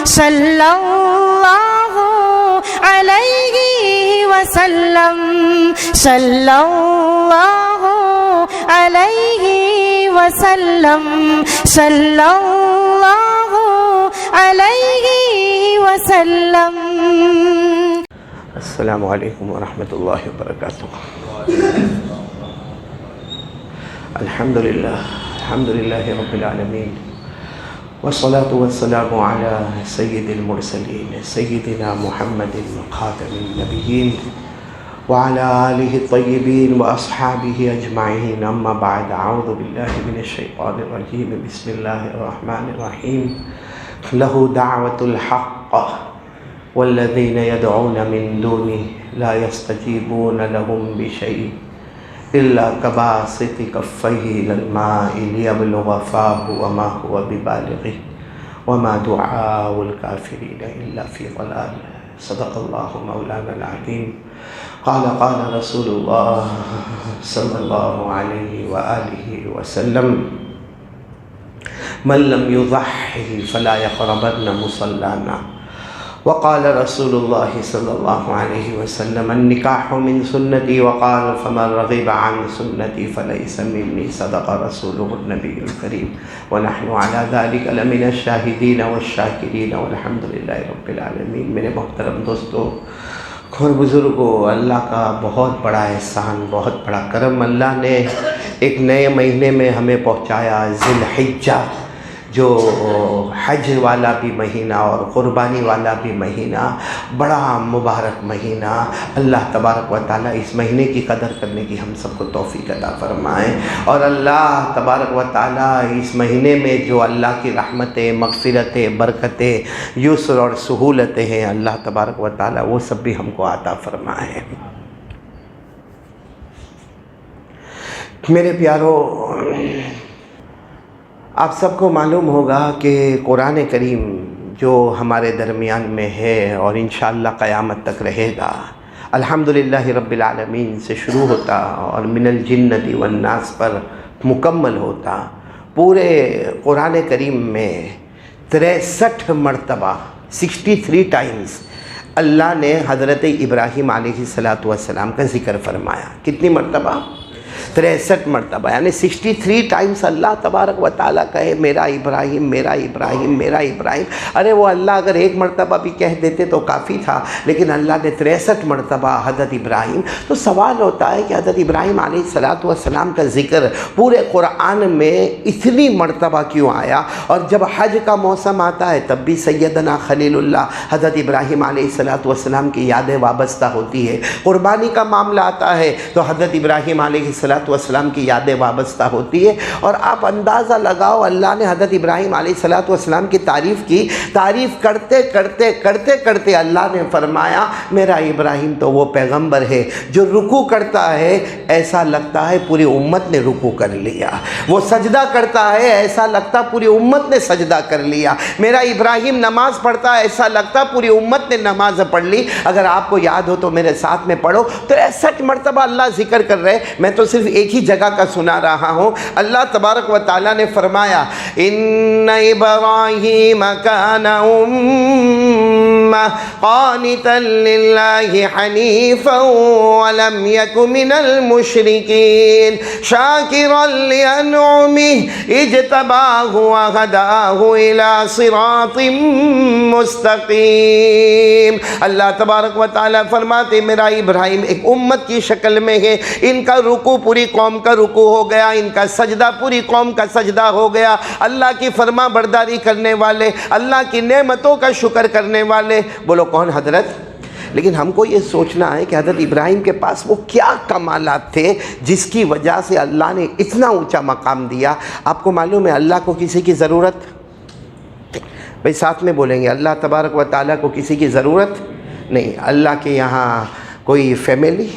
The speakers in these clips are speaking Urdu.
صلی اللہ علیہ وسلم صلی اللہ علیہ وسلم صلی اللہ علیہ وسلم۔ السلام علیکم ورحمۃ اللہ وبرکاتہ۔ الحمدللہ رب العالمین، والصلاة والسلام علی سید المرسلین سیدنا محمد خاتم النبیین وعلى آلہ الطیبین واصحابہ اجمعین، اما بعد، اعوذ باللہ من الشیطان الرجیم، بسم اللہ الرحمن الرحیم۔ لہ دعوۃ الحق والذین یدعون من دونہ لا یستجیبون لهم بشیء الا کباسط کفیہ الی الماء لیبلغ فاہ وما هو ببالغہ وما دعاء الکافرین الا فی ضلال۔ صدق اللہ مولانا العظیم۔ قال رسول اللہ صلی اللہ علیہ وآلہ وسلم، من لم یضحی فلا یقربن مصلانا۔ وقال رسول اللہ صلی اللہ علیہ وسلم، النکاح من سنتی، وقال فمن رغب عن سنتی فلیس منی۔ صدق رسولہ النبی الکریم، ونحن علی ذلک لمن الشاہدین والشاکرین والحمد للہ رب العالمین۔ میرے محترم دوستو اور بزرگوں، اللہ کا بہت بڑا احسان، بہت بڑا کرم، اللہ نے ایک نئے مہینے میں ہمیں پہنچایا، ذی الحجہ، جو حج والا بھی مہینہ اور قربانی والا بھی مہینہ، بڑا مبارک مہینہ۔ اللہ تبارک و تعالیٰ اس مہینے کی قدر کرنے کی ہم سب کو توفیق عطا فرمائے، اور اللہ تبارک و تعالیٰ اس مہینے میں جو اللہ کی رحمتیں، مغفرتیں، برکتیں، یسر اور سہولتیں ہیں، اللہ تبارک و تعالیٰ وہ سب بھی ہم کو عطا فرمائے۔ میرے پیارو، آپ سب کو معلوم ہوگا کہ قرآن کریم جو ہمارے درمیان میں ہے اور انشاءاللہ قیامت تک رہے گا، الحمدللہ رب العالمین سے شروع ہوتا اور من الجنۃ والناس پر مکمل ہوتا۔ پورے قرآن کریم میں 63 مرتبہ 63 ٹائمز اللہ نے حضرت ابراہیم علیہ السلام کا ذکر فرمایا۔ کتنی مرتبہ؟ 63 مرتبہ، یعنی 63 ٹائمز اللہ تبارک و تعالیٰ کہے میرا ابراہیم میرا ابراہیم میرا ابراہیم۔ ارے وہ اللہ اگر ایک مرتبہ بھی کہہ دیتے تو کافی تھا، لیکن اللہ نے 63 مرتبہ حضرت ابراہیم۔ تو سوال ہوتا ہے کہ حضرت ابراہیم علیہ السلام کا ذکر پورے قرآن میں اتنی مرتبہ کیوں آیا؟ اور جب حج کا موسم آتا ہے تب بھی سیدنا خلیل اللہ حضرت ابراہیم علیہ السلام کی یادیں وابستہ ہوتی ہے۔ قربانی کا معاملہ آتا ہے تو حضرت ابراہیم علیہ السلام کی یادیں وابستہ ہوتی ہے۔ اور آپ اندازہ لگاؤ، اللہ نے حضرت ابراہیم علیہ السلام کی تعریف کی، تعریف کرتے کرتے کرتے کرتے اللہ نے فرمایا میرا ابراہیم تو وہ پیغمبر ہے جو رکوع کرتا ہے ایسا لگتا ہے پوری امت نے رکوع کر لیا، وہ سجدہ کرتا ہے ایسا لگتا پوری امت نے سجدہ کر لیا، میرا ابراہیم نماز پڑھتا ہے ایسا لگتا پوری امت نے نماز پڑھ لی۔ اگر آپ کو یاد ہو تو میرے ساتھ میں پڑھو۔ 63 مرتبہ اللہ ذکر کر رہے، میں تو صرف ایک ہی جگہ کا سنا رہا ہوں۔ اللہ تبارک و تعالیٰ نے فرمایا ان ابراہیم کان امہ قانتا للہ حنیفا ولم یک من المشرکین شاکرا لانعمہ اجتباہ وہداہ الی صراط مستقیم۔ اللہ تبارک و تعالیٰ فرماتے میرا ابراہیم ایک امت کی شکل میں ہے، ان کا رکوع پوری قوم کا رکوع ہو گیا، ان کا سجدہ پوری قوم کا سجدہ ہو گیا، اللہ کی فرما برداری کرنے والے، اللہ کی نعمتوں کا شکر کرنے والے۔ بولو کون؟ حضرت۔ لیکن ہم کو یہ سوچنا ہے کہ حضرت ابراہیم کے پاس وہ کیا کمالات تھے جس کی وجہ سے اللہ نے اتنا اونچا مقام دیا۔ آپ کو معلوم ہے اللہ کو کسی کی ضرورت، بھائی ساتھ میں بولیں گے، اللہ تبارک و تعالیٰ کو کسی کی ضرورت نہیں۔ اللہ کے یہاں کوئی فیملی،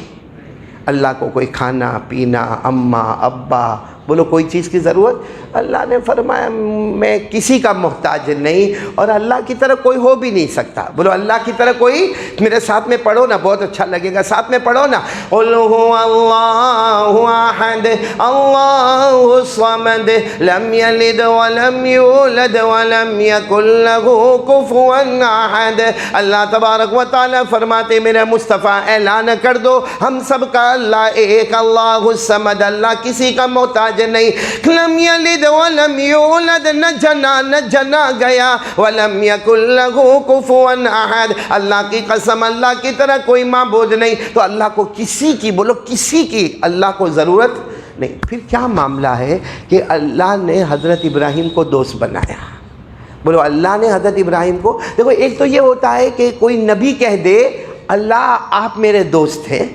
اللہ کو کوئی کھانا پینا، اماں ابا بولو کوئی چیز کی ضرورت؟ اللہ نے فرمایا میں کسی کا محتاج نہیں اور اللہ کی طرح کوئی ہو بھی نہیں سکتا. بولو اللہ کی طرح کوئی. میرے ساتھ میں پڑھو نا، بہت اچھا لگے گا. ساتھ میں پڑھو نا، قل هو اللہ احد اللہ الصمد لم یلد ولم یولد ولم یکن له کفوا احد. اللہ تبارک و تعالی فرماتے میرے مصطفیٰ اعلان کر دو ہم سب کا اللہ ایک، اللہ الصمد، اللہ کسی کا محتاج نہیں. لم یلد ولم یولد، نہ جنا گیا، ولم یکن له کفوا احد، اللہ کی قسم اللہ کی طرح کوئی معبود نہیں. تو اللہ کو کسی کی، بولو کسی کی اللہ کو ضرورت نہیں. پھر کیا معاملہ ہے کہ اللہ نے حضرت ابراہیم کو دوست بنایا. بولو اللہ نے حضرت ابراہیم کو، دیکھو ایک تو یہ ہوتا ہے کہ کوئی نبی کہہ دے اللہ آپ میرے دوست ہیں،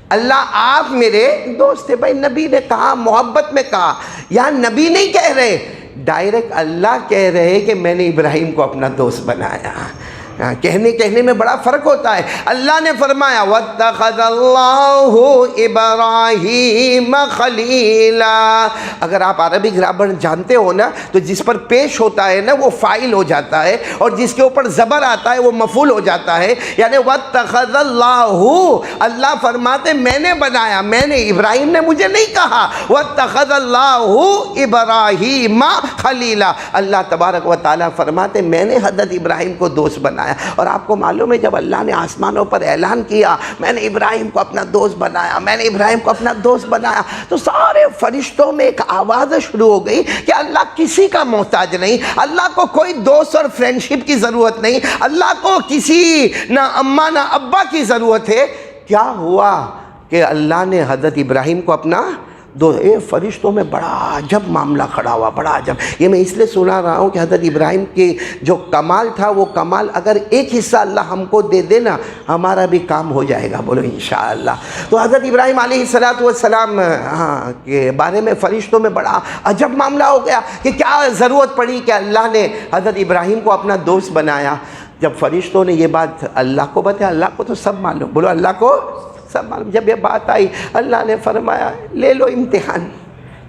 اللہ آپ میرے دوست تھے. بھائی نبی نے کہا، محبت میں کہا. یہاں نبی نہیں کہہ رہے، ڈائریکٹ اللہ کہہ رہے کہ میں نے ابراہیم کو اپنا دوست بنایا. کہنے میں بڑا فرق ہوتا ہے. اللہ نے فرمایا وَاتَّخَذَ اللَّهُ إِبْرَاهِيمَ خَلِيلًا. اگر آپ عربی گرامر جانتے ہو نا تو جس پر پیش ہوتا ہے نا وہ فاعل ہو جاتا ہے، اور جس کے اوپر زبر آتا ہے وہ مفعول ہو جاتا ہے. یعنی وَاتَّخَذَ اللَّهُ، اللہ فرماتے میں نے بنایا، میں نے، ابراہیم نے مجھے نہیں کہا. وَاتَّخَذَ اللَّهُ إِبْرَاهِيمَ خَلِيلًا. اللہ تبارک و تعالیٰ فرماتے میں نے حضرت ابراہیم کو دوست بنایا. اور آپ کو معلوم ہے جب اللہ نے آسمانوں پر اعلان کیا میں نے ابراہیم کو اپنا دوست بنایا، میں نے ابراہیم کو اپنا دوست بنایا، تو سارے فرشتوں میں ایک آواز شروع ہو گئی کہ اللہ کسی کا محتاج نہیں، اللہ کو کوئی دوست اور فرینڈشپ کی ضرورت نہیں، اللہ کو کسی نہ اماں نہ ابا کی ضرورت ہے. کیا ہوا کہ اللہ نے حضرت ابراہیم کو اپنا فرشتوں میں بڑا عجب معاملہ کھڑا ہوا، بڑا عجب. یہ میں اس لیے سنا رہا ہوں کہ حضرت ابراہیم کی جو کمال تھا وہ کمال اگر ایک حصہ اللہ ہم کو دے دے نا ہمارا بھی کام ہو جائے گا. بولو انشاءاللہ. تو حضرت ابراہیم علیہ السلام کے بارے میں فرشتوں میں بڑا عجب معاملہ ہو گیا کہ کیا ضرورت پڑی کہ اللہ نے حضرت ابراہیم کو اپنا دوست بنایا. جب فرشتوں نے یہ بات اللہ کو بتایا، اللہ کو تو سب معلوم، بولو اللہ کو سب معلوم. جب یہ بات آئی اللہ نے فرمایا لے لو امتحان،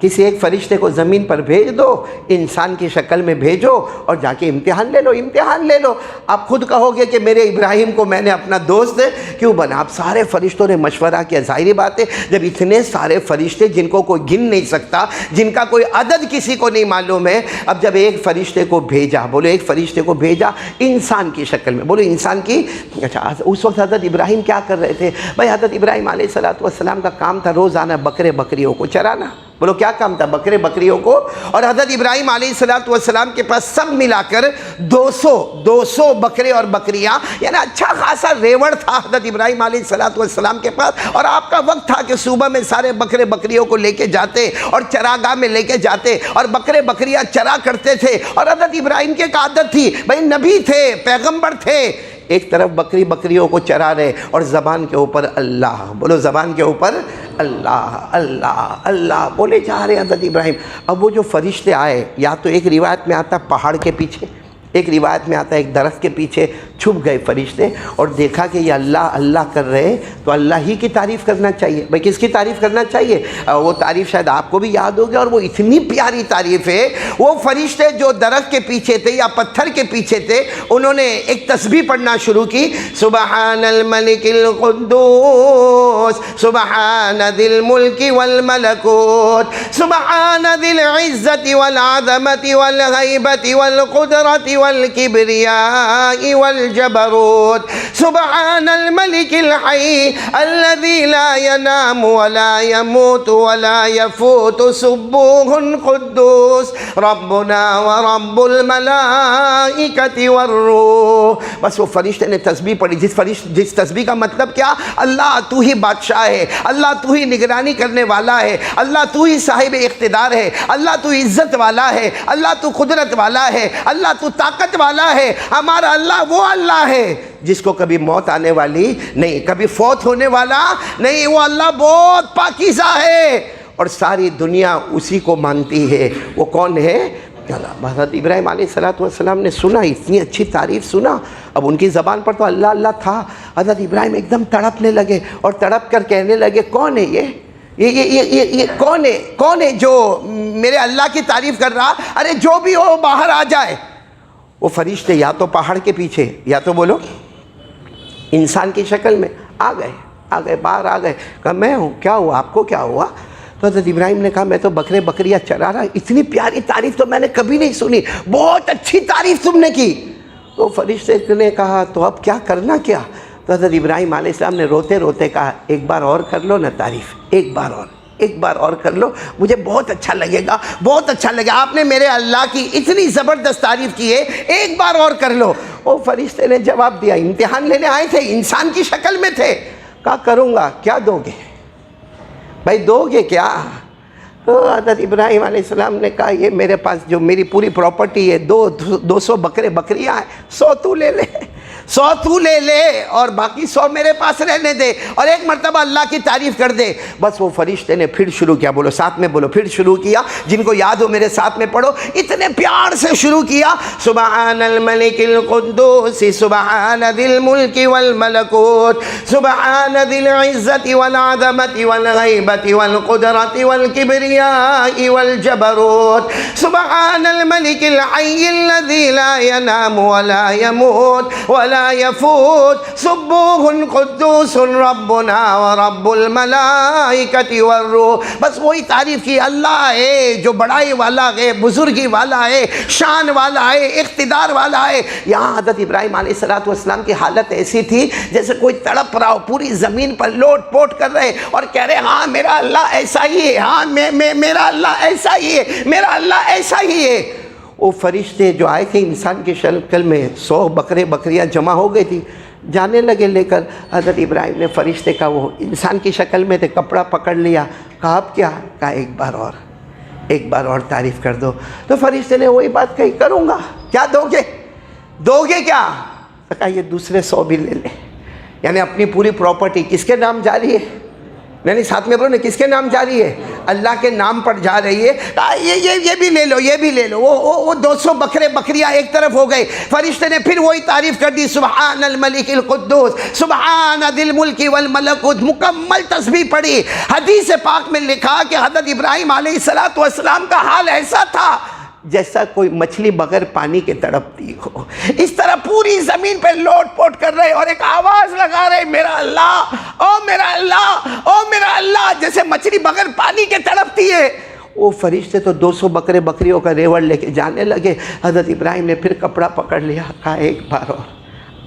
کسی ایک فرشتے کو زمین پر بھیج دو، انسان کی شکل میں بھیجو اور جا کے امتحان لے لو، امتحان لے لو. آپ خود کہو گے کہ میرے ابراہیم کو میں نے اپنا دوست کیوں بنا. آپ سارے فرشتوں نے مشورہ کیا. ظاہری بات ہے جب اتنے سارے فرشتے جن کو کوئی گن نہیں سکتا، جن کا کوئی عدد کسی کو نہیں معلوم ہے، اب جب ایک فرشتے کو بھیجا، بولو ایک فرشتے کو بھیجا انسان کی شکل میں، بولو انسان کی. اچھا اس وقت حضرت ابراہیم کیا کر رہے تھے؟ بھائی حضرت ابراہیم علیہ السلام کا کام تھا روزانہ بکریوں کو چرانا. بولو کیا کام تھا؟ بکریوں کو. اور حضرت ابراہیم علیہ السلام کے پاس سب ملا کر 200 بکرے اور بکریاں، یعنی اچھا خاصا ریوڑ تھا حضرت ابراہیم علیہ السلام کے پاس. اور آپ کا وقت تھا کہ صبح میں سارے بکریوں کو لے کے جاتے اور چراگاہ میں لے کے جاتے اور بکریاں چرا کرتے تھے. اور حضرت ابراہیم کی ایک عادت تھی، بھائی نبی تھے، پیغمبر تھے، ایک طرف بکریوں کو چرا رہے اور زبان کے اوپر اللہ، بولو زبان کے اوپر اللہ اللہ اللہ بولے جا رہے حضرت ابراہیم. اب وہ جو فرشتے آئے، یا تو ایک روایت میں آتا پہاڑ کے پیچھے، ایک روایت میں آتا ہے ایک درخت کے پیچھے چھپ گئے فرشتے اور دیکھا کہ یہ اللہ اللہ کر رہے ہیں تو اللہ ہی کی تعریف کرنا چاہیے. بھائی کس کی تعریف کرنا چاہیے؟ وہ تعریف شاید آپ کو بھی یاد ہوگی اور وہ اتنی پیاری تعریف ہے. وہ فرشتے جو درخت کے پیچھے تھے یا پتھر کے پیچھے تھے انہوں نے ایک تسبیح پڑھنا شروع کی، سبحان الملک القدوس سبحان ذی الملک والملکوت سبحان ذی العزت والعظمت والغیبت والقدرت والکبریاء والجبروت سبحان الملک الحی الذی لا ینام ولا يموت ولا يفوت سبوح قدوس ربنا ورب الملائکۃ والروح. بس وہ فرشتے نے تسبیح پڑھی. جس تسبیح کا مطلب کیا؟ اللہ تو ہی بادشاہ ہے، اللہ تو ہی نگرانی کرنے والا ہے، اللہ تو ہی صاحب اقتدار ہے، اللہ تو عزت والا ہے، اللہ تو قدرت والا ہے، اللہ تو طاقت والا ہے. ہمارا اللہ وہ اللہ ہے جس کو کبھی موت آنے والی نہیں، کبھی فوت ہونے والا نہیں. وہ اللہ بہت پاکیزہ ہے اور ساری دنیا اسی کو مانتی ہے. وہ کون ہے؟ حضرت ابراہیم علیہ السلام نے سنا، اتنی اچھی تعریف سنا. اب ان کی زبان پر تو اللہ اللہ تھا. حضرت ابراہیم ایک دم تڑپنے لگے اور تڑپ کر کہنے لگے کون ہے یہ کون ہے جو میرے اللہ کی تعریف کر رہا؟ ارے جو بھی ہو باہر آ جائے۔ وہ فرشتے یا تو پہاڑ کے پیچھے یا تو بولو انسان کی شکل میں آ گئے باہر آ گئے۔ کہا میں ہوں، کیا ہوا آپ کو، کیا ہوا؟ تو حضرت ابراہیم نے کہا میں تو بکرے بکریاں چرا رہا، اتنی پیاری تعریف تو میں نے کبھی نہیں سنی، بہت اچھی تعریف تم نے کی۔ تو فرشتے نے کہا تو اب کیا کرنا کیا؟ تو حضرت ابراہیم علیہ السلام نے روتے روتے کہا ایک بار اور کر لو نا تعریف، ایک بار اور کر لو، مجھے بہت اچھا لگے گا، بہت اچھا لگے گا، آپ نے میرے اللہ کی اتنی زبردست تعریف کی ہے، ایک بار اور کر لو۔ وہ فرشتے نے جواب دیا، امتحان لینے آئے تھے، انسان کی شکل میں تھے، کہا کروں گا، کیا دو گے بھائی، دو گے کیا؟ تو حضرت ابراہیم علیہ السلام نے کہا یہ میرے پاس جو میری پوری پراپرٹی ہے 200 بکرے بکریاں ہیں، 100 تو لے لے، 100 تو لے لے اور باقی 100 میرے پاس رہنے دے، اور ایک مرتبہ اللہ کی تعریف کر دے۔ بس وہ فرشتے نے پھر شروع کیا، بولو ساتھ میں بولو، پھر شروع کیا، جن کو یاد ہو میرے ساتھ میں پڑھو، اتنے پیار سے شروع کیا، سبحان الملک القدوس سبحان ذی الملک والملکوت سبحان ذی العزت والعظمت والغیبت والقدرت والکبریاء والجبروت سبحان الملک الحی الذی لا ینام ولا یموت ولا يفوت سبوح قدوس ربنا ورب الملائکۃ والروح۔ بس وہی تعریف کی، اللہ ہے جو بڑائی والا ہے، بزرگی والا ہے، شان والا ہے، اقتدار والا ہے۔ یہاں حضرت ابراہیم علیہ السلام کی حالت ایسی تھی جیسے کوئی تڑپ رہا ہو، پوری زمین پر لوٹ پوٹ کر رہے اور کہہ رہے ہاں میرا اللہ ایسا ہی ہے، ہاں میرا اللہ ایسا ہی ہے، میرا اللہ ایسا ہی ہے۔ وہ فرشتے جو آئے تھے انسان کی شکل میں، 100 بکرے بکریاں جمع ہو گئی تھی، جانے لگے لے کر۔ حضرت ابراہیم نے فرشتے کا وہ انسان کی شکل میں تھے کپڑا پکڑ لیا، کہا اب کیا؟ کہا ایک بار اور تعریف کر دو۔ تو فرشتے نے وہی بات کہی، کروں گا، کیا دو گے کیا؟ کہا یہ دوسرے 100 بھی لے لے، یعنی اپنی پوری پراپرٹی کس کے نام جاری ہے؟ یعنی ساتھ میں بولو نا، کس کے نام جاری ہے؟ اللہ کے نام پر جا رہی ہے۔ یہ بھی لے لو، یہ بھی لے لو۔ وہ 200 بکرے بکریاں ایک طرف ہو گئے۔ فرشتے نے پھر وہی تعریف کر دی، سبحان الملک القدوس سبحان ذی الملک والملکوت، مکمل تسبیح پڑھی۔ حدیث پاک میں لکھا کہ حضرت ابراہیم علیہ السلام کا حال ایسا تھا جیسا کوئی مچھلی بغیر پانی کے تڑپتی ہو، اس طرح پوری زمین پہ لوٹ پوٹ کر رہے اور ایک آواز لگا رہے، میرا اللہ، او میرا اللہ، او میرا اللہ، جیسے مچھلی بغیر پانی کے تڑپتی ہے۔ وہ فرشتے تو 200 بکرے بکریوں کا ریوڑ لے کے جانے لگے۔ حضرت ابراہیم نے پھر کپڑا پکڑ لیا، کہا ایک بار اور،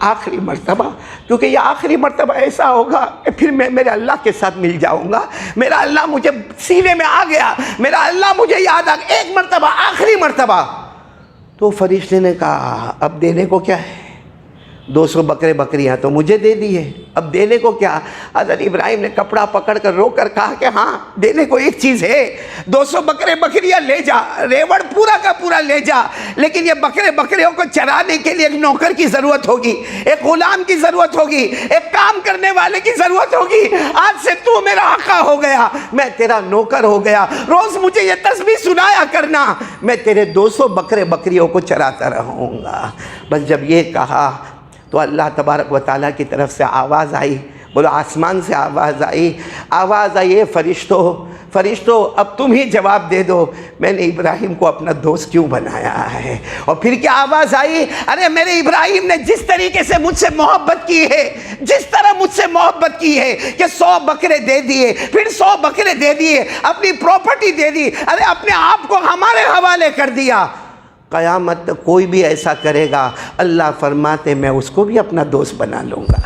آخری مرتبہ، کیونکہ یہ آخری مرتبہ ایسا ہوگا کہ پھر میں میرے اللہ کے ساتھ مل جاؤں گا، میرا اللہ مجھے سینے میں آ گیا، میرا اللہ مجھے یاد آ گیا، ایک مرتبہ، آخری مرتبہ۔ تو فرشتے نے کہا اب دینے کو کیا ہے؟ 200 بکرے بکریاں تو مجھے دے دی ہے، اب دینے کو کیا؟ حضرت ابراہیم نے کپڑا پکڑ کر رو کر کہا کہ ہاں دینے کو ایک چیز ہے، 200 بکرے بکریاں لے جا، ریوڑ پورا کا پورا لے جا، لیکن یہ بکرے بکریوں کو چرانے کے لیے ایک نوکر کی ضرورت ہوگی، ایک غلام کی ضرورت ہوگی، ایک کام کرنے والے کی ضرورت ہوگی۔ آج سے تو میرا آقا ہو گیا، میں تیرا نوکر ہو گیا، روز مجھے یہ تسبیح سنایا کرنا، میں تیرے 200 بکرے بکریوں کو چراتا رہوں گا۔ بس جب یہ کہا تو اللہ تبارک و تعالیٰ کی طرف سے آواز آئی، بولو آسمان سے آواز آئی، فرشتوں اب تم ہی جواب دے دو، میں نے ابراہیم کو اپنا دوست کیوں بنایا ہے؟ اور پھر کیا آواز آئی؟ ارے میرے ابراہیم نے جس طریقے سے مجھ سے محبت کی ہے، جس طرح مجھ سے محبت کی ہے کہ 100 بکرے دے دیے، پھر 100 بکرے دے دیے، اپنی پراپرٹی دے دی، ارے اپنے آپ کو ہمارے حوالے کر دیا۔ قیامت تک کوئی بھی ایسا کرے گا، اللہ فرماتے میں اس کو بھی اپنا دوست بنا لوں گا،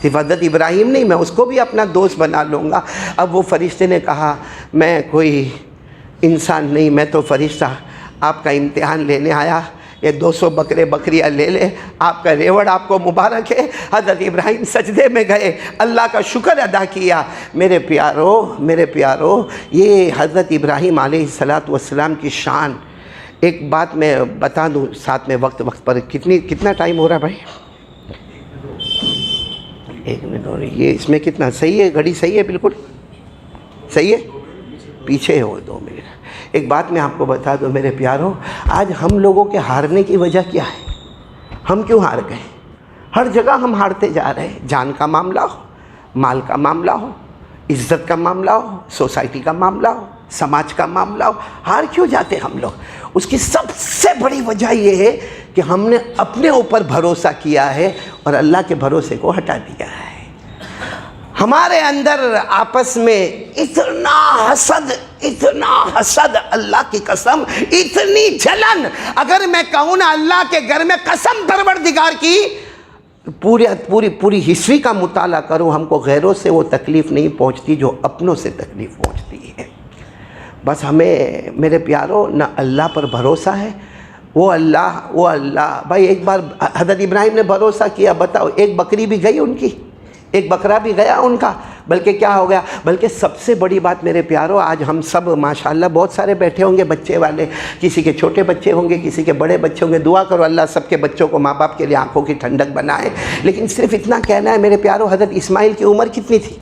صرف حضرت ابراہیم نہیں، میں اس کو بھی اپنا دوست بنا لوں گا۔ اب وہ فرشتے نے کہا میں کوئی انسان نہیں، میں تو فرشتہ، آپ کا امتحان لینے آیا، یہ 200 بکرے بکریاں لے لے، آپ کا ریوڑ آپ کو مبارک ہے۔ حضرت ابراہیم سجدے میں گئے، اللہ کا شکر ادا کیا۔ میرے پیارو، یہ حضرت ابراہیم علیہ السلام کی شان۔ ایک بات میں بتا دوں ساتھ میں، وقت پر کتنا ٹائم ہو رہا بھائی؟ 1 منٹ اور یہ اس میں کتنا صحیح ہے؟ گھڑی صحیح ہے؟ بالکل صحیح ہے، پیچھے ہو 2 منٹ۔ ایک بات میں آپ کو بتا دوں میرے پیارو، آج ہم لوگوں کے ہارنے کی وجہ کیا ہے؟ ہم کیوں ہار گئے؟ ہر جگہ ہم ہارتے جا رہے ہیں، جان کا معاملہ ہو، مال کا معاملہ ہو، عزت کا معاملہ ہو، سوسائٹی کا معاملہ ہو، سماج کا معاملہ ہو، ہار کیوں جاتے ہم لوگ؟ اس کی سب سے بڑی وجہ یہ ہے کہ ہم نے اپنے اوپر بھروسہ کیا ہے اور اللہ کے بھروسے کو ہٹا دیا ہے۔ ہمارے اندر آپس میں اتنا حسد، اللہ کی قسم اتنی جلن، اگر میں کہوں نا اللہ کے گھر میں قسم پروردگار کی، پوری ہسٹری کا مطالعہ کروں، ہم کو غیروں سے وہ تکلیف نہیں پہنچتی جو اپنوں سے تکلیف پہنچتی ہے۔ بس ہمیں میرے پیاروں نہ اللہ پر بھروسہ ہے۔ وہ اللہ بھائی، ایک بار حضرت ابراہیم نے بھروسہ کیا، بتاؤ ایک بکری بھی گئی ان کی، ایک بکرا بھی گیا ان کا، بلکہ کیا ہو گیا؟ بلکہ سب سے بڑی بات میرے پیاروں، آج ہم سب ماشاءاللہ بہت سارے بیٹھے ہوں گے بچے والے، کسی کے چھوٹے بچے ہوں گے، کسی کے بڑے بچے ہوں گے، دعا کرو اللہ سب کے بچوں کو ماں باپ کے لیے آنکھوں کی ٹھنڈک بنائے۔ لیکن صرف اتنا کہنا ہے میرے پیاروں، حضرت اسماعیل کی عمر کتنی تھی؟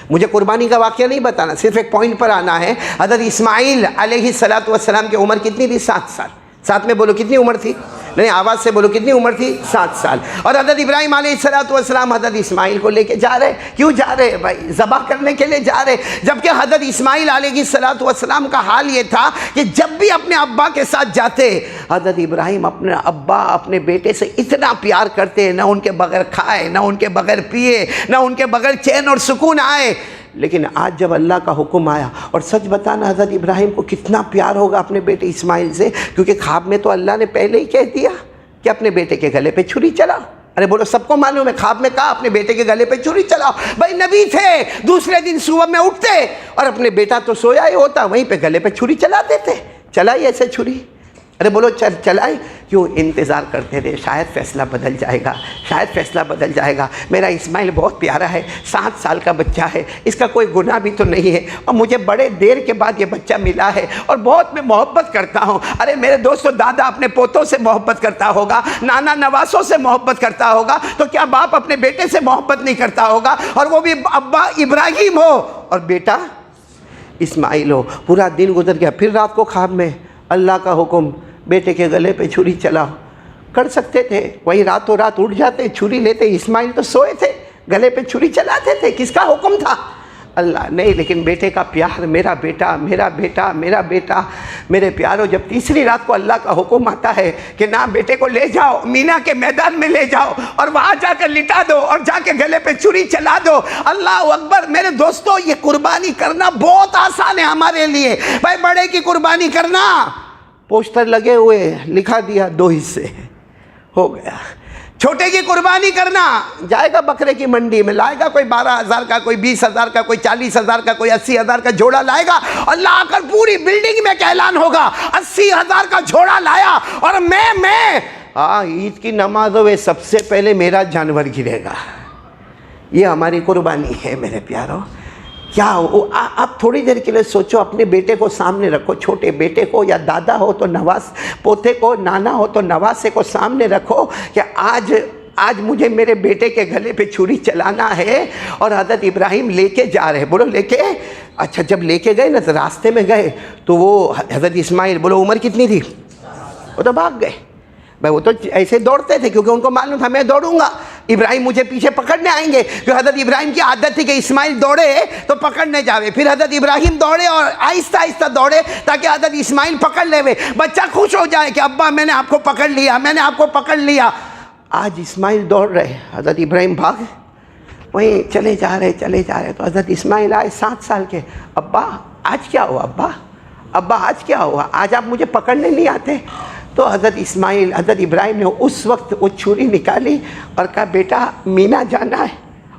مجھے قربانی کا واقعہ نہیں بتانا، صرف ایک پوائنٹ پر آنا ہے۔ حضرت اسماعیل علیہ السلام کی عمر کتنی تھی؟ 7 سال۔ ساتھ میں بولو کتنی عمر تھی؟ نہیں، آواز سے بولو کتنی عمر تھی؟ 7 سال۔ اور حضرت ابراہیم علیہ السلام حضرت اسماعیل کو لے کے جا رہے، کیوں جا رہے بھائی؟ ذبح کرنے کے لیے جا رہے، جبکہ حضرت اسماعیل علیہ السلام کا حال یہ تھا کہ جب بھی اپنے ابا کے ساتھ جاتے، حضرت ابراہیم اپنے ابا اپنے بیٹے سے اتنا پیار کرتے، نہ ان کے بغیر کھائے، نہ ان کے بغیر پیے، نہ ان کے بغیر چین اور سکون آئے۔ لیکن آج جب اللہ کا حکم آیا، اور سچ بتانا حضرت ابراہیم کو کتنا پیار ہوگا اپنے بیٹے اسماعیل سے، کیونکہ خواب میں تو اللہ نے پہلے ہی کہہ دیا کہ اپنے بیٹے کے گلے پہ چھری چلاؤ۔ ارے بولو، سب کو معلوم ہے، خواب میں کہا اپنے بیٹے کے گلے پہ چھری چلاؤ۔ بھائی نبی تھے، دوسرے دن صبح میں اٹھتے اور اپنے بیٹا تو سویا ہی ہوتا، وہیں پہ گلے پہ چھری چلا دیتے۔ چلائی ایسے چھری؟ ارے بولو چلائے کیوں؟ انتظار کرتے رہے، شاید فیصلہ بدل جائے گا، شاید فیصلہ بدل جائے گا۔ میرا اسماعیل بہت پیارا ہے، 7 سال کا بچہ ہے، اس کا کوئی گناہ بھی تو نہیں ہے، اور مجھے بڑے دیر کے بعد یہ بچہ ملا ہے اور بہت میں محبت کرتا ہوں۔ ارے میرے دوستو، دادا اپنے پوتوں سے محبت کرتا ہوگا، نانا نواسوں سے محبت کرتا ہوگا، تو کیا باپ اپنے بیٹے سے محبت نہیں کرتا ہوگا؟ اور وہ بھی ابا ابراہیم ہو اور بیٹا اسماعیل ہو۔ پورا دن گزر گیا، پھر رات کو خواب میں اللہ کا حکم، بیٹے کے گلے پہ چھری چلاؤ۔ کر سکتے تھے وہی راتوں رات اٹھ جاتے، چھری لیتے، اسماعیل تو سوئے تھے، گلے پہ چھری چلاتے تھے، کس کا حکم تھا؟ اللہ نہیں، لیکن بیٹے کا پیار، میرا بیٹا میرا بیٹا میرا بیٹا۔ میرے پیاروں، جب تیسری رات کو اللہ کا حکم آتا ہے کہ نہ بیٹے کو لے جاؤ، مینا کے میدان میں لے جاؤ اور وہاں جا کر لٹا دو اور جا کے گلے پہ چھری چلا دو۔ اللہ اکبر! میرے دوستو، یہ قربانی کرنا بہت آسان ہے ہمارے لیے۔ بھائی بڑے کی قربانی کرنا، پوسٹر لگے ہوئے، لکھا دیا 2 حصے، ہو گیا۔ چھوٹے کی قربانی کرنا، جائے گا بکرے کی منڈی میں، لائے گا کوئی 12,000 کا، کوئی 20,000 کا، کوئی 40,000 کا، کوئی 80,000 کا جوڑا لائے گا، اور لا کر پوری بلڈنگ میں اعلان ہوگا 80,000 کا جوڑا لایا، اور میں عید کی نمازوں میں سب سے پہلے میرا جانور گرے گا۔ یہ ہماری قربانی ہے میرے پیاروں۔ کیا آپ تھوڑی دیر کے لیے سوچو، اپنے بیٹے کو سامنے رکھو، چھوٹے بیٹے کو، یا دادا ہو تو نواز پوتے کو، نانا ہو تو نواسے کو سامنے رکھو کہ آج مجھے میرے بیٹے کے گلے پہ چھری چلانا ہے، اور حضرت ابراہیم لے کے جا رہے۔ بولو لے کے؟ اچھا، جب لے کے گئے نا تو راستے میں گئے تو وہ حضرت اسماعیل، بولو عمر کتنی تھی؟ وہ تو بھاگ گئے بھائی، وہ تو ایسے دوڑتے تھے کیونکہ ان کو معلوم تھا میں دوڑوں گا، ابراہیم مجھے پیچھے پکڑنے آئیں گے، کیونکہ حضرت ابراہیم کی عادت تھی کہ اسماعیل دوڑے تو پکڑنے جاوے۔ پھر حضرت ابراہیم دوڑے اور آہستہ آہستہ دوڑے تاکہ حضرت اسماعیل پکڑ لے، بچہ خوش ہو جائے کہ ابا میں نے آپ کو پکڑ لیا، میں نے آپ کو پکڑ لیا۔ آج اسماعیل دوڑ رہے، حضرت ابراہیم بھاگ، وہیں چلے جا رہے تو حضرت اسماعیل آئے 7 سال کے، ابا آج کیا ہوا؟ ابا آج کیا ہوا؟ آج آپ مجھے پکڑنے نہیں آتے؟ تو حضرت ابراہیم نے اس وقت وہ چھری نکالی اور کہا بیٹا مینا جانا ہے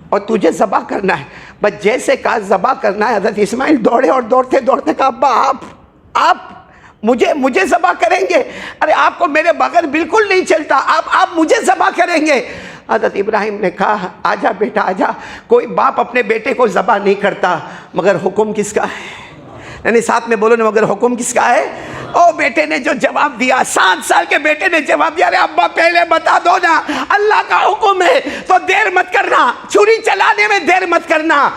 اور تجھے ذبح کرنا ہے۔ بس جیسے کہا ذبح کرنا ہے، حضرت اسماعیل دوڑے اور دوڑتے کہا ابا آپ مجھے ذبح کریں گے؟ ارے آپ کو میرے بغیر بالکل نہیں چلتا، آپ مجھے ذبح کریں گے؟ حضرت ابراہیم نے کہا آجا بیٹا آجا، کوئی باپ اپنے بیٹے کو ذبح نہیں کرتا، مگر حکم کس کا ہے؟ یعنی ساتھ میں بولو نا، مگر حکم کس کا ہے؟ او بیٹے نے جو جواب دیا، 7 سال کے بیٹے نے جواب دیا، ارے ابا پہلے بتا دو نا، اللہ کا حکم ہے تو دیر مت کرنا، چھری چلانے میں دیر مت کرنا۔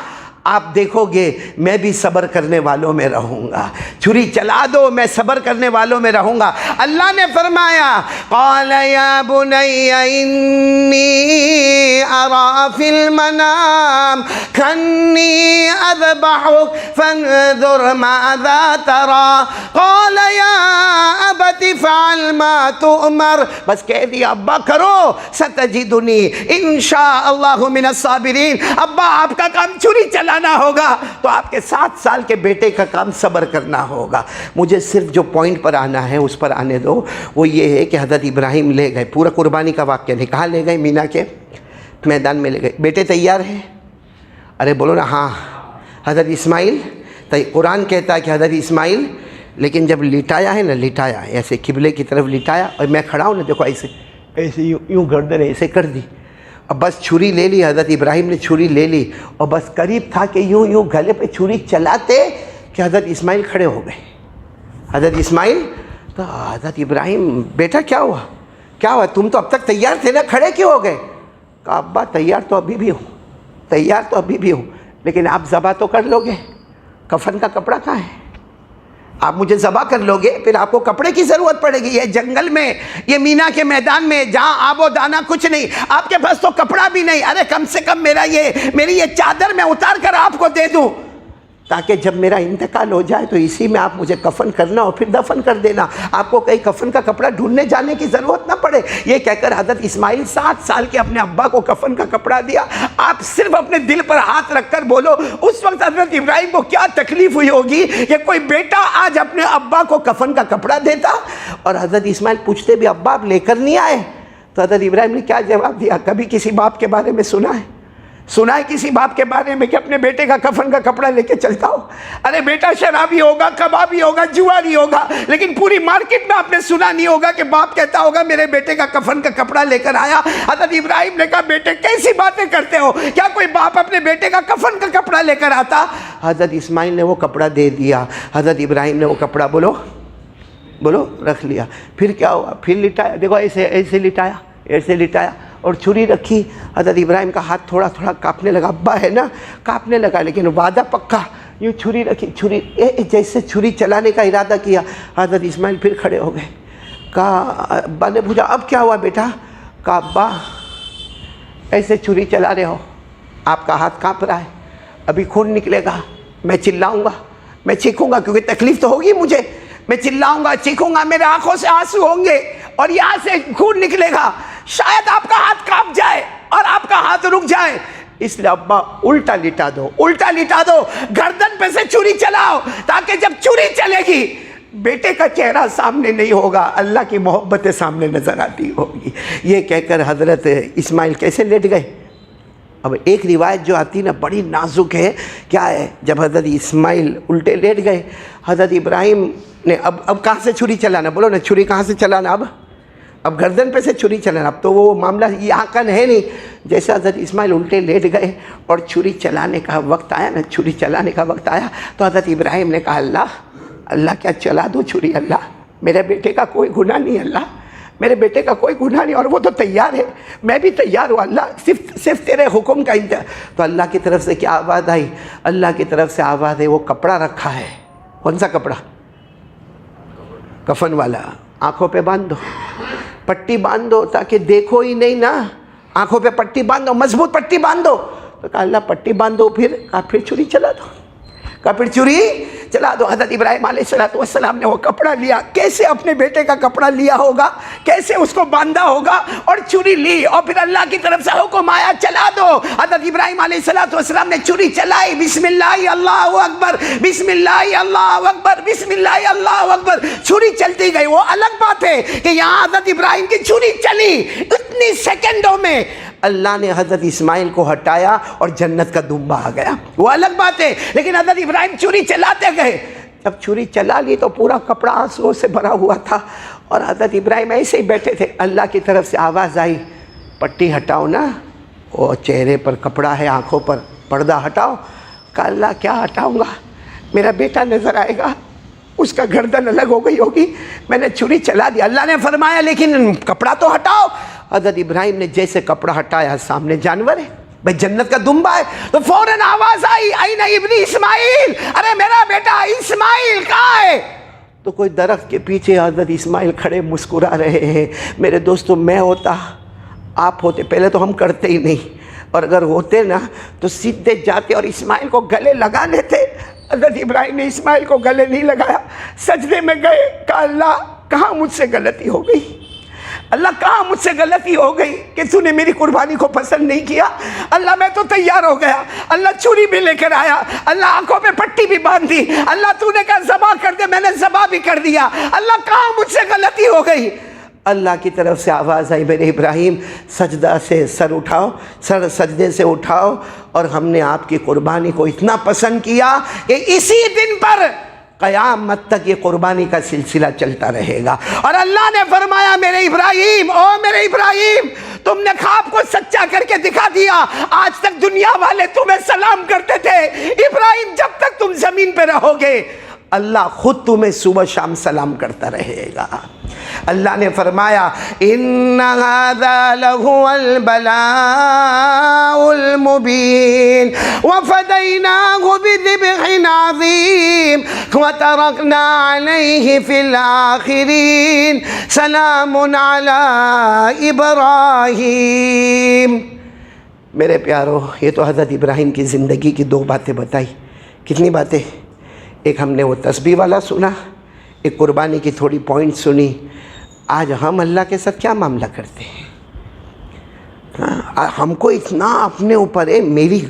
آپ دیکھو گے میں بھی صبر کرنے والوں میں رہوں گا، چھری چلا دو میں صبر کرنے والوں میں رہوں گا۔ اللہ نے فرمایا قال یا بنی انی ارى في المنام كأني اذبحك فانظر ماذا ترى قال يا ابت فعل ما تؤمر. بس کہہ دیا ابا کرو، ستجدنی انشاء اللہ من الصابرین. ابا آپ کا کام چھری چلانا ہوگا تو آپ کے 7 سال کے بیٹے کا کام صبر کرنا ہوگا. مجھے صرف جو پوائنٹ پر آنا ہے اس پر آنے دو. وہ یہ ہے کہ حضرت ابراہیم لے گئے، پورا قربانی کا واقعہ نہیں، کہاں لے گئے؟ مینا کے میدان میں لے گئے. بیٹے تیار ہیں؟ ارے بولو نا ہاں. حضرت اسماعیل، قرآن کہتا ہے کہ حضرت اسماعیل، لیکن جب لٹایا ہے نا، لٹایا ایسے قبلے کی طرف لٹایا، اور میں کھڑا ہوں نا دیکھو ایسے ایسے یوں گردن ایسے کر دی. اب بس چھری لے لی، حضرت ابراہیم نے چھری لے لی، اور بس قریب تھا کہ یوں گلے پہ چھری چلاتے کہ حضرت اسماعیل کھڑے ہو گئے. حضرت اسماعیل تو حضرت ابراہیم، بیٹا کیا ہوا؟ کیا ہوا؟ تم تو اب تک تیار تھے نا، کھڑے کیوں ہو گئے؟ کہا ابا تیار تو ابھی بھی ہوں، تیار تو ابھی بھی ہوں، لیکن آپ ذبح تو کر لو گے، کفن کا کپڑا کہاں ہے؟ آپ مجھے ذبح کر لو گے پھر آپ کو کپڑے کی ضرورت پڑے گی. یہ جنگل میں، یہ مینا کے میدان میں جہاں آب و دانا کچھ نہیں، آپ کے پاس تو کپڑا بھی نہیں. ارے کم سے کم میری یہ چادر میں اتار کر آپ کو دے دوں تاکہ جب میرا انتقال ہو جائے تو اسی میں آپ مجھے کفن کرنا اور پھر دفن کر دینا، آپ کو کہیں کفن کا کپڑا ڈھونڈنے جانے کی ضرورت نہ پڑے. یہ کہہ کر حضرت اسماعیل 7 سال کے اپنے ابا کو کفن کا کپڑا دیا. آپ صرف اپنے دل پر ہاتھ رکھ کر بولو اس وقت حضرت ابراہیم کو کیا تکلیف ہوئی ہوگی کہ کوئی بیٹا آج اپنے ابا کو کفن کا کپڑا دیتا. اور حضرت اسماعیل پوچھتے بھی ابا آپ لے کر نہیں آئے؟ تو حضرت ابراہیم نے کیا جواب دیا؟ کبھی کسی باپ کے بارے میں سنا ہے کسی باپ کے بارے میں کہ اپنے بیٹے کا کفن کا کپڑا لے کے چلتا ہو؟ ارے بیٹا شرابی ہوگا، کبابی ہوگا، جواری ہوگا، لیکن پوری مارکیٹ میں آپ نے سنا نہیں ہوگا کہ باپ کہتا ہوگا میرے بیٹے کا کفن کا کپڑا لے کر آیا. حضرت ابراہیم نے کہا بیٹے کیسی باتیں کرتے ہو، کیا کوئی باپ اپنے بیٹے کا کفن کا کپڑا لے کر آتا؟ حضرت اسماعیل نے وہ کپڑا دے دیا. حضرت ابراہیم نے وہ کپڑا بولو رکھ لیا. پھر کیا ہوا؟ پھر لٹایا، دیکھو ایسے لٹایا اور چھری رکھی. حضرت ابراہیم کا ہاتھ تھوڑا کانپنے لگا، ابا ہے نا کانپنے لگا، لیکن وعدہ پکا. یوں چھری رکھی، جیسے چھری چلانے کا ارادہ کیا، حضرت اسماعیل پھر کھڑے ہو گئے. کہا ابا نے پوچھا اب کیا ہوا بیٹا؟ کہا ابا ایسے چھری چلا رہے ہو، آپ کا ہاتھ کانپ رہا ہے، ابھی خون نکلے گا، میں چلاؤں گا، میں چیخوں گا، کیونکہ تکلیف تو ہوگی مجھے، میں چلاؤں گا، چیخوں گا، میرے آنکھوں سے آنسو ہوں گے اور یہاں سے خون نکلے گا، شاید آپ کا ہاتھ کانپ جائے اور آپ کا ہاتھ رک جائے. اس لیے ابا الٹا لٹا دو، گردن پہ سے چھری چلاؤ تاکہ جب چھری چلے گی بیٹے کا چہرہ سامنے نہیں ہوگا، اللہ کی محبت سامنے نظر آتی ہوگی. یہ کہہ کر حضرت اسماعیل کیسے لیٹ گئے؟ اب ایک روایت جو آتی نا بڑی نازک ہے. کیا ہے؟ جب حضرت اسماعیل الٹے لیٹ گئے، حضرت ابراہیم نے اب کہاں سے چھری چلانا؟ بولو نا، چھری کہاں سے چلانا؟ اب گردن پہ سے چھری چلانا. اب تو وہ معاملہ یہاں کا ہے نہیں. جیسے حضرت اسماعیل الٹے لیٹ گئے اور چھری چلانے کا وقت آیا تو حضرت ابراہیم نے کہا اللہ کیا چلا دو چھری، اللہ میرے بیٹے کا کوئی گناہ نہیں، اللہ میرے بیٹے کا کوئی گناہ نہیں، اور وہ تو تیار ہے، میں بھی تیار ہوں، اللہ صرف تیرے حکم کا انتظار. تو اللہ کی طرف سے کیا آواز آئی؟ اللہ کی طرف سے آواز ہے وہ کپڑا رکھا ہے. کون سا کپڑا؟ کفن والا. آنکھوں پہ باندھ دو، پٹی باندھ دو تاکہ دیکھو ہی نہیں نا، آنکھوں پہ پٹی باندھ دو، مضبوط پٹی باندھ دو. تو کہا اللہ پٹی باندھ دو. پھر چھری چلا دو. پھر چھری چلا دو. حضرت ابراہیم علیہ السلام نے وہ کپڑا لیا. کیسے اپنے بیٹے کا کپڑا لیا ہوگا، کیسے اس کو باندھا ہوگا، اور چھری لی اور پھر اللہ کی طرف سے حکم آیا چلا دو. حضرت ابراہیم علیہ السلام نے چھری چلائی. بسم اللہ اللہ اکبر، بسم اللہ اللہ اکبر، بسم اللہ اللہ اکبر. چھری چلتی گئی. وہ الگ بات ہے کہ یہاں حضرت ابراہیم کی چھری چلی اتنی سیکنڈوں میں، اللہ نے حضرت اسماعیل کو ہٹایا اور جنت کا دمبا آ گیا، وہ الگ بات ہے. لیکن حضرت ابراہیم چھری چلاتے گئے. جب چھری چلا لی تو پورا کپڑا آنسو سے بھرا ہوا تھا اور حضرت ابراہیم ایسے ہی بیٹھے تھے. اللہ کی طرف سے آواز آئی پٹی ہٹاؤ نا، وہ چہرے پر کپڑا ہے، آنکھوں پر پردہ ہٹاؤ. کہا اللہ کیا ہٹاؤں گا، میرا بیٹا نظر آئے گا، اس کا گردن الگ ہو گئی ہوگی، میں نے چھری چلا دی. اللہ نے فرمایا لیکن کپڑا تو ہٹاؤ. حضرت ابراہیم نے جیسے کپڑا ہٹایا سامنے جانور ہے، بھائی جنت کا دمبا ہے. تو فوراً آواز آئی این ابنی اسماعیل، ارے میرا بیٹا اسماعیل کہاں ہے؟ تو کوئی درخت کے پیچھے حضرت اسماعیل کھڑے مسکرا رہے ہیں. میرے دوستو میں ہوتا آپ ہوتے پہلے تو ہم کرتے ہی نہیں، اور اگر ہوتے نا تو سیدھے جاتے اور اسماعیل کو گلے لگا لیتے۔ حضرت ابراہیم نے اسماعیل کو گلے نہیں لگایا، سجدے میں گئے، کہا اللہ کہاں مجھ سے غلطی ہو گئی، اللہ کہاں مجھ سے غلطی ہو گئی کہ تو نے میری قربانی کو پسند نہیں کیا، اللہ میں تو تیار ہو گیا، اللہ چوری بھی لے کر آیا، اللہ آنکھوں پہ پٹی بھی باندھ دی، اللہ تو نے کہا ذبح کر دے، میں نے ذبح بھی کر دیا، اللہ کہاں مجھ سے غلطی ہو گئی۔ اللہ کی طرف سے آواز آئی، میرے ابراہیم سجدہ سے سر اٹھاؤ، سر سجدے سے اٹھاؤ، اور ہم نے آپ کی قربانی کو اتنا پسند کیا کہ اسی دن پر قیامت تک یہ قربانی کا سلسلہ چلتا رہے گا۔ اور اللہ نے فرمایا میرے ابراہیم، او میرے ابراہیم، تم نے خواب کو سچا کر کے دکھا دیا، آج تک دنیا والے تمہیں سلام کرتے تھے، ابراہیم جب تک تم زمین پہ رہو گے اللہ خود تمہیں صبح شام سلام کرتا رہے گا۔ اللہ نے فرمایا ان هذا لهو البلاء المبين وفديناه بذبح عظيم وتركنا عليه في الآخرين سلام على ابراہیم۔ میرے پیارو، یہ تو حضرت ابراہیم کی زندگی کی دو باتیں بتائی۔ کتنی باتیں؟ ایک ہم نے وہ تسبیح والا سنا، ایک قربانی کی تھوڑی پوائنٹ سنی۔ آج ہم اللہ کے ساتھ کیا معاملہ کرتے ہیں؟ ہم کو اتنا اپنے اوپر ہے،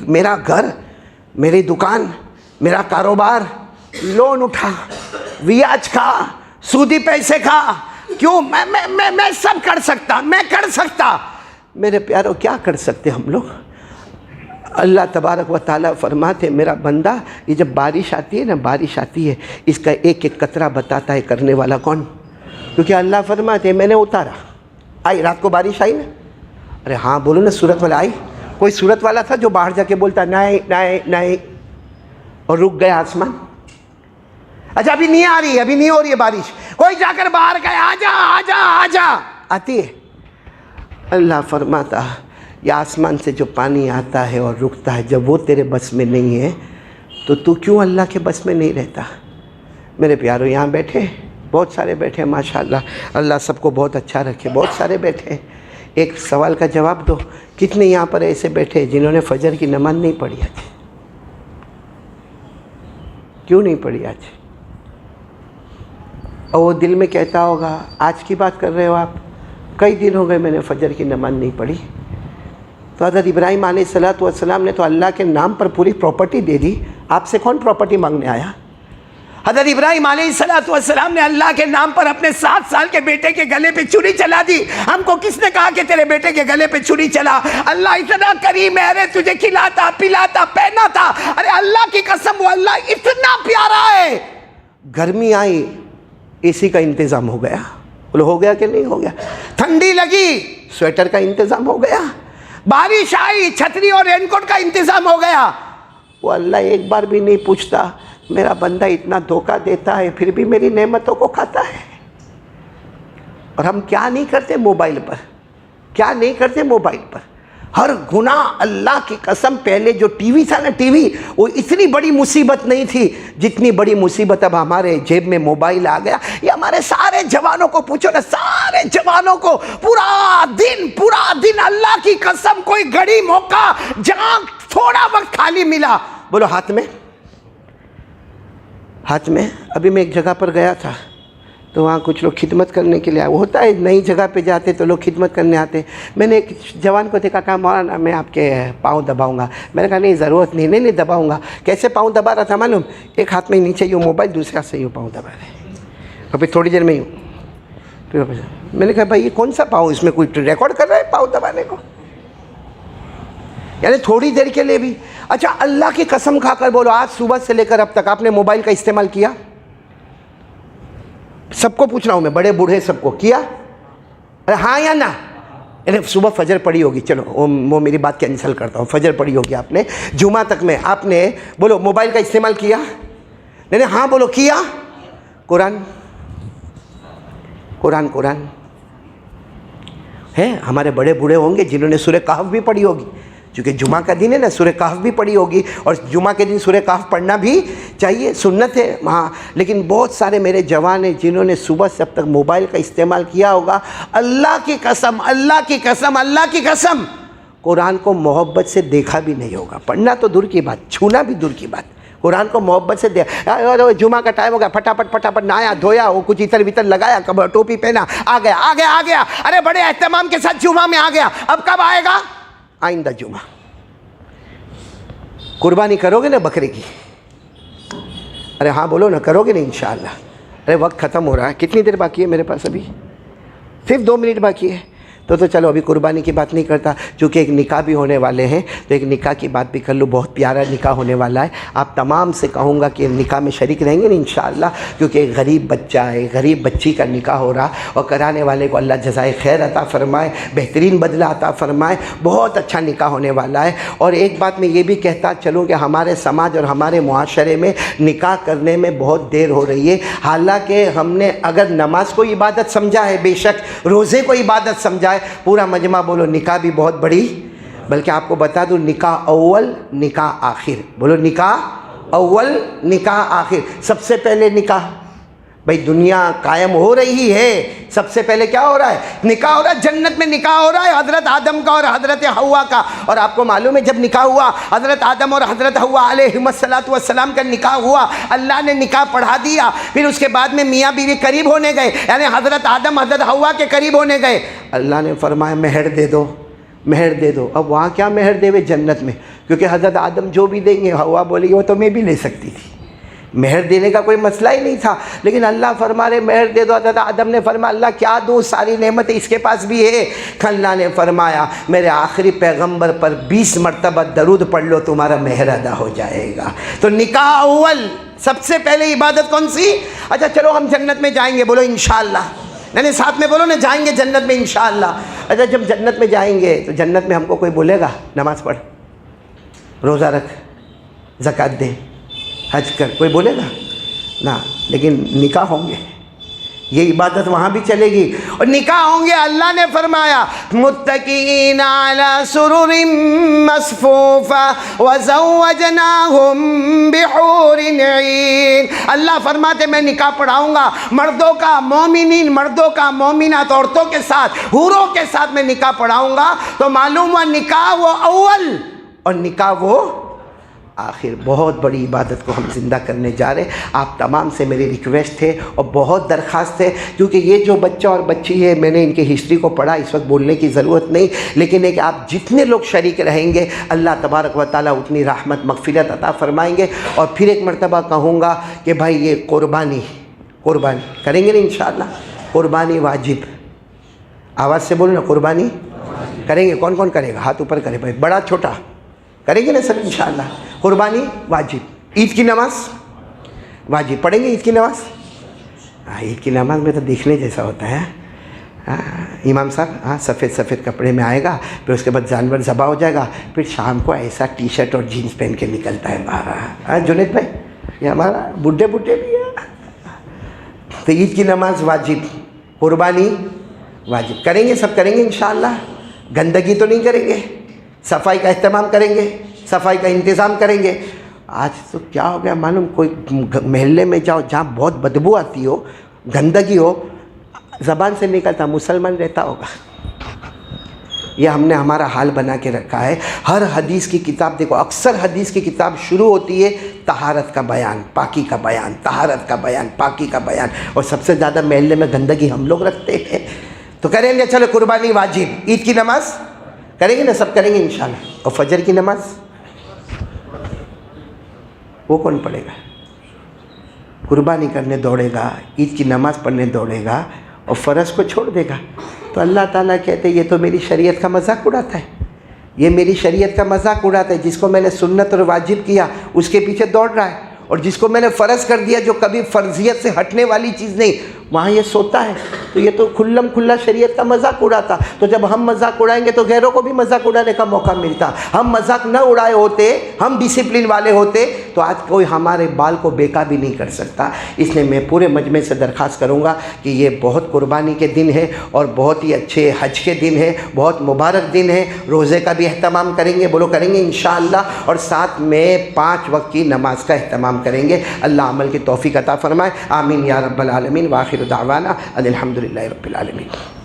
میرا گھر، میری دکان، میرا کاروبار، لون اٹھا، بیاج کھا، سودی پیسے کھا، کیوں میں سب کر سکتا، میں کر سکتا۔ میرے پیارو کیا کر سکتے ہم لوگ؟ اللہ تبارک و تعالیٰ فرماتے میرا بندہ، یہ جب بارش آتی ہے نا، بارش آتی ہے، اس کا ایک ایک قطرہ بتاتا ہے کرنے والا کون، کیونکہ اللہ فرماتے میں نے اتارا۔ آئی رات کو بارش آئی نا، ارے ہاں بولو نا، صورت والا آئی؟ کوئی صورت والا تھا جو باہر جا کے بولتا نہیں نہیں نہیں اور رک گیا آسمان؟ اچھا ابھی نہیں آ رہی، ابھی نہیں ہو رہی ہے بارش، کوئی جا کر باہر گیا آجا آجا آجا، آتی ہے؟ اللہ فرماتا یہ آسمان سے جو پانی آتا ہے اور رکتا ہے، جب وہ تیرے بس میں نہیں ہے تو کیوں اللہ کے بس میں نہیں رہتا؟ میرے پیارو یہاں بیٹھے بہت سارے بیٹھے ہیں ماشاءاللہ، اللہ سب کو بہت اچھا رکھے، بہت سارے بیٹھے ہیں۔ ایک سوال کا جواب دو، کتنے یہاں پر ایسے بیٹھے جنہوں نے فجر کی نماز نہیں پڑھی آج؟ کیوں نہیں پڑھی آج؟ اور وہ دل میں کہتا ہوگا آج کی بات کر رہے ہو آپ، کئی دن ہو گئے میں نے فجر کی نماز نہیں پڑھی۔ تو حضرت ابراہیم علیہ السلام نے تو اللہ کے نام پر پوری پراپرٹی دے دی، آپ سے کون پراپرٹی مانگنے آیا؟ حضرت ابراہیم علیہ السلام نے اللہ کے نام پر اپنے 7 سال کے بیٹے کے گلے پہ چھری چلا دی۔ ہم کو کس نے کہا کہ تیرے بیٹے کے گلے پہ چھری چلا؟ اللہ اتنا کریم ہے، ارے تجھے کھلاتا پلاتا پہناتا، ارے اللہ کی قسم وہ اللہ اتنا پیارا ہے۔ گرمی آئی اے سی کا انتظام ہو گیا، بولو ہو گیا کہ نہیں ہو گیا؟ ٹھنڈی لگی سویٹر کا انتظام ہو گیا، بارش آئی چھتری اور رین کوٹ کا انتظام ہو گیا۔ وہ اللہ ایک بار بھی نہیں پوچھتا میرا بندہ اتنا دھوکہ دیتا ہے پھر بھی میری نعمتوں کو کھاتا ہے۔ اور ہم کیا نہیں کرتے موبائل پر، کیا نہیں کرتے موبائل پر، ہر گناہ۔ اللہ کی قسم پہلے جو ٹی وی تھا نا، ٹی وی وہ اتنی بڑی مصیبت نہیں تھی جتنی بڑی مصیبت اب ہمارے جیب میں موبائل آ گیا۔ یہ ہمارے سارے جوانوں کو پوچھو نا، سارے جوانوں کو پورا دن اللہ کی قسم کوئی گھڑی موقع جہاں تھوڑا وقت خالی ملا، بولو ہاتھ میں ابھی میں ایک جگہ پر گیا تھا تو وہاں کچھ لوگ خدمت کرنے کے لیے آئے، وہ ہوتا ہے نئی جگہ پہ جاتے تو لوگ خدمت کرنے آتے۔ میں نے ایک جوان کو دیکھا، کہا مولانا میں آپ کے پاؤں دباؤں گا۔ میں نے کہا نہیں ضرورت نہیں دباؤں گا۔ کیسے پاؤں دبا رہا تھا معلوم؟ ایک ہاتھ میں نیچے یوں موبائل، دوسرے ہاتھ سے یوں پاؤں دبا رہے، اور پھر تھوڑی دیر میں یوں۔ پھر میں نے کہا بھائی یہ کون سا پاؤں، اس میں کوئی ریکارڈ کر رہا ہے پاؤں دبانے کو؟ یعنی تھوڑی دیر کے لیے بھی۔ اچھا اللہ کی قسم کھا کر بولو آج صبح سے لے کر اب تک آپ نے موبائل کا استعمال کیا؟ سب کو پوچھ رہا ہوں میں، بڑے بوڑھے سب کو، کیا؟ ارے ہاں یا نہ؟ یعنی صبح فجر پڑھی ہوگی، چلو وہ میری بات کینسل کرتا ہوں، فجر پڑھی ہوگی آپ نے، جمعہ تک میں آپ نے بولو موبائل کا استعمال کیا؟ نہیں ہاں بولو کیا؟ قرآن ہے، ہمارے بڑے بوڑھے ہوں گے جنہوں نے سورہ کہف بھی پڑھی ہوگی، چونکہ جمعہ کا دن ہے نا، سورہ کہف بھی پڑھی ہوگی، اور جمعہ کے دن سورہ کہف پڑھنا بھی چاہیے، سنت ہے ہاں. لیکن بہت سارے میرے جوان ہیں جنہوں نے صبح سے اب تک موبائل کا استعمال کیا ہوگا، اللہ کی قسم، اللہ کی قسم، اللہ کی قسم، قرآن کو محبت سے دیکھا بھی نہیں ہوگا. پڑھنا تو دور کی بات، چھونا بھی دور کی بات. قرآن کو محبت سے جمعہ کا ٹائم ہو گیا، پھٹافٹ نہایا دھویا، وہ کچھ عطر وطر لگایا، ٹوپی پہنا، آ گیا، ارے بڑے اہتمام کے ساتھ جمعہ میں آ گیا. اب کب آئے گا؟ آئندہ جمعہ. قربانی کرو گے نا بکرے کی؟ ارے ہاں بولو نا، کرو گے نا انشاءاللہ؟ ارے وقت ختم ہو رہا ہے، کتنی دیر باقی ہے میرے پاس؟ ابھی صرف 2 منٹ باقی ہے. تو چلو ابھی قربانی کی بات نہیں کرتا، چونکہ ایک نکاح بھی ہونے والے ہیں، تو ایک نکاح کی بات بھی کر لوں. بہت پیارا نکاح ہونے والا ہے. آپ تمام سے کہوں گا کہ نکاح میں شریک رہیں گے نا انشاءاللہ، کیونکہ ایک غریب بچہ ہے، غریب بچی کا نکاح ہو رہا، اور کرانے والے کو اللہ جزائے خیر عطا فرمائے، بہترین بدلہ عطا فرمائے. بہت اچھا نکاح ہونے والا ہے. اور ایک بات میں یہ بھی کہتا چلوں کہ ہمارے سماج اور ہمارے معاشرے میں نکاح کرنے میں بہت دیر ہو رہی ہے. حالانکہ ہم نے اگر نماز کو عبادت سمجھا ہے، بے شک روزے کو عبادت سمجھا ہے، پورا مجمع بولو نکاح بھی بہت بڑی. بلکہ آپ کو بتا دوں، نکاح اول نکاح آخر، بولو نکاح اول نکاح آخر. سب سے پہلے نکاح، بھئی دنیا قائم ہو رہی ہے، سب سے پہلے کیا ہو رہا ہے؟ نکاح ہو رہا ہے. جنت میں نکاح ہو رہا ہے حضرت آدم کا اور حضرت حوا کا. اور آپ کو معلوم ہے جب نکاح ہوا حضرت آدم اور حضرت حوا علیہم السلام کا نکاح ہوا، اللہ نے نکاح پڑھا دیا. پھر اس کے بعد میں میاں بیوی قریب ہونے گئے، یعنی حضرت آدم حضرت حوا کے قریب ہونے گئے. اللہ نے فرمایا مہر دے دو، مہر دے دو. اب وہاں کیا مہر دے ہوئے؟ جنت میں. کیونکہ حضرت آدم جو بھی دیں گے، حوا بولے گی وہ تو میں بھی لے سکتی تھی، مہر دینے کا کوئی مسئلہ ہی نہیں تھا. لیکن اللہ فرما رہے مہر دے دو. حضرت آدم نے فرمایا اللہ کیا دوں، ساری نعمتیں اس کے پاس بھی ہے. اللہ نے فرمایا میرے آخری پیغمبر پر 20 مرتبہ درود پڑھ لو، تمہارا مہر ادا ہو جائے گا. تو نکاح اول سب سے پہلے عبادت کون سی؟ اچھا چلو ہم جنت میں جائیں گے، بولو انشاءاللہ. نہیں ساتھ میں بولو نا، جائیں گے جنت میں انشاءاللہ. اچھا جب جنت میں جائیں گے تو جنت میں ہم کو کوئی بولے گا نماز پڑھ، روزہ رکھ، زکوٰۃ دے، حج کر، کوئی بولے گا نا؟ لیکن نکاح ہوں گے، یہ عبادت وہاں بھی چلے گی. اور نکاح ہوں گے، اللہ نے فرمایا متکئین علی سرر مصفوفہ وزوجناہم بحور عین. اللہ فرماتے میں نکاح پڑھاؤں گا مردوں کا، مومنین مردوں کا، مومنات عورتوں کے ساتھ، حوروں کے ساتھ میں نکاح پڑھاؤں گا. تو معلوم ہوا نکاح وہ اول اور نکاح وہ آخر. بہت بڑی عبادت کو ہم زندہ کرنے جا رہے ہیں. آپ تمام سے میری ریکویسٹ ہے اور بہت درخواست ہے، کیونکہ یہ جو بچہ اور بچی ہے میں نے ان کی ہسٹری کو پڑھا، اس وقت بولنے کی ضرورت نہیں، لیکن ایک آپ جتنے لوگ شریک رہیں گے اللہ تبارک و تعالیٰ اتنی رحمت مغفرت عطا فرمائیں گے. اور پھر ایک مرتبہ کہوں گا کہ بھائی یہ قربانی کریں گے نا انشاءاللہ. قربانی واجب، آواز سے بولو نا، قربانی کریں گے. کون کون کرے گا؟ ہاتھ اوپر کرے بھائی، بڑا چھوٹا کریں گے نا سب انشاءاللہ. قربانی واجب. عید کی نماز واجب، پڑھیں گے عید کی نماز؟ عید کی نماز میں تو دیکھنے جیسا ہوتا ہے. امام صاحب سفید کپڑے میں آئے گا، پھر اس کے بعد جانور ذبح ہو جائے گا، پھر شام کو ایسا ٹی شرٹ اور جینس پہن کے نکلتا ہے باہر. جنید بھائی یہ ہمارا بڈھے بھی ہے. تو عید کی نماز واجب، قربانی واجب. کریں گے، سب کریں گے انشاءاللہ. گندگی تو نہیں کریں گے، صفائی کا اہتمام کریں گے، صفائی کا انتظام کریں گے. آج تو کیا ہو گیا معلوم، کوئی محلے میں جاؤ جہاں بہت بدبو آتی ہو، گندگی ہو، زبان سے نکلتا مسلمان رہتا ہوگا. یہ ہم نے ہمارا حال بنا کے رکھا ہے. ہر حدیث کی کتاب دیکھو، اکثر حدیث کی کتاب شروع ہوتی ہے طہارت کا بیان، پاکی کا بیان، طہارت کا بیان، پاکی کا بیان. اور سب سے زیادہ محلے میں گندگی ہم لوگ رکھتے ہیں. تو کریں گے چلو قربانی واجب. عید کی نماز کریں گے نا، سب کریں گے انشاءاللہ. اور فجر کی نماز وہ کون پڑھے گا؟ قربانی کرنے دوڑے گا، عید کی نماز پڑھنے دوڑے گا اور فرض کو چھوڑ دے گا. تو اللہ تعالیٰ کہتے یہ تو میری شریعت کا مذاق اڑاتا ہے، یہ میری شریعت کا مذاق اڑاتا ہے. جس کو میں نے سنت اور واجب کیا اس کے پیچھے دوڑ رہا ہے، اور جس کو میں نے فرض کر دیا جو کبھی فرضیت سے ہٹنے والی چیز نہیں وہاں یہ سوتا ہے، تو یہ تو کھلم کھلا شریعت کا مذاق اڑاتا. تو جب ہم مذاق اڑائیں گے تو غیروں کو بھی مذاق اڑانے کا موقع ملتا. ہم مذاق نہ اڑائے ہوتے، ہم ڈسپلن والے ہوتے تو آج کوئی ہمارے بال کو بیکا بھی نہیں کر سکتا. اس لیے میں پورے مجمع سے درخواست کروں گا کہ یہ بہت قربانی کے دن ہے اور بہت ہی اچھے حج کے دن ہے، بہت مبارک دن ہے. روزے کا بھی اہتمام کریں گے، بولو کریں گے انشاءاللہ، اور ساتھ میں 5 وقت کی نماز کا اہتمام کریں گے. اللہ عمل کی توفیق عطا فرمائے. آمین یا رب العالمین. وآخر دعوانا ان الحمدللہ رب العالمین.